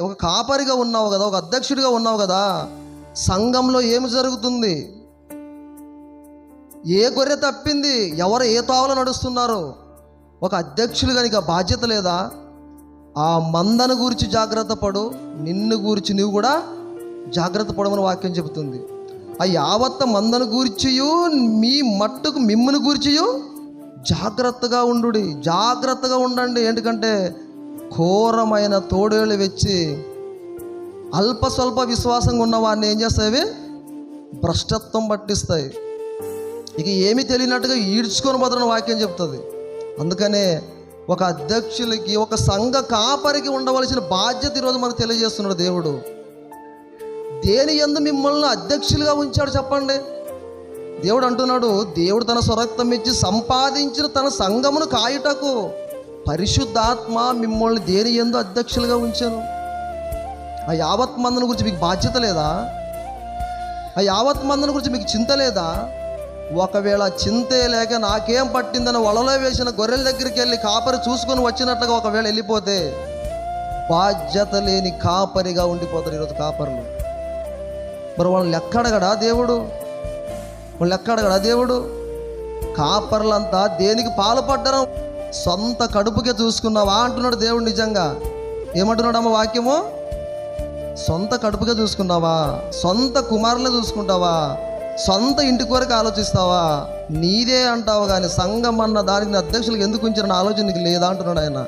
ఒక కాపరిగా ఉన్నావు కదా, ఒక అధ్యక్షుడిగా ఉన్నావు కదా, సంఘంలో ఏమి జరుగుతుంది? ఏ గొర్రె తప్పింది? ఎవరు ఏ తోవలో నడుస్తున్నారు? ఒక అధ్యక్షుడిగా నీకు ఆ బాధ్యత లేదా? ఆ మందను గురించి జాగ్రత్త పడు, నిన్ను గురించి నువ్వు కూడా జాగ్రత్త పడమని వాక్యం చెబుతుంది. ఆ యావత్త మందను గూర్చియు మీ మట్టుకు మిమ్మును గూర్చియు జాగ్రత్తగా జాగ్రత్తగా ఉండండి. ఎందుకంటే ఘోరమైన తోడేళ్ళు వచ్చి అల్ప స్వల్ప విశ్వాసంగా ఉన్న వాడిని ఏం చేస్తాయి? భ్రష్టత్వం పట్టిస్తాయి. ఇక ఏమీ తెలియనట్టుగా ఈడ్చుకొని పోతారని వాక్యం చెప్తుంది. అందుకనే ఒక అధ్యక్షులకి, ఒక సంఘ కాపరికి ఉండవలసిన బాధ్యత ఈరోజు మనకు తెలియజేస్తున్నాడు దేవుడు. దేని యందు మిమ్మల్ని అధ్యక్షులుగా ఉంచాడు చెప్పండి? దేవుడు అంటున్నాడు, దేవుడు తన స్వరక్తం ఇచ్చి సంపాదించిన తన సంఘమును కాయుటకు పరిశుద్ధాత్మ మిమ్మల్ని దేని యందు అధ్యక్షులుగా ఉంచాను. ఆ యావత్ మందను గురించి మీకు బాధ్యత లేదా? ఆ యావత్ మందను గురించి మీకు చింత లేదా? ఒకవేళ చింతే లేక నాకేం పట్టిందని వలలో వేసిన గొర్రెల దగ్గరికి వెళ్ళి కాపరి చూసుకొని వచ్చినట్లుగా ఒకవేళ వెళ్ళిపోతే బాధ్యత లేని కాపరిగా ఉండిపోతారు ఈరోజు కాపరులు. మరి వాళ్ళని ఎక్కడగడా దేవుడు? కాపర్లంతా దేనికి పాల్పడ్డారు? సొంత కడుపుకే చూసుకున్నావా అంటున్నాడు దేవుడు. నిజంగా ఏమంటున్నాడమ్మ వాక్యము? సొంత కడుపుకే చూసుకున్నావా? సొంత కుమారులే చూసుకుంటావా? సొంత ఇంటి కొరకు ఆలోచిస్తావా? నీదే అంటావు కానీ సంఘం అన్న దానికి అధ్యక్షులకు ఎందుకు ఉంచారన్న ఆలోచన నీకు లేదా అంటున్నాడు ఆయన.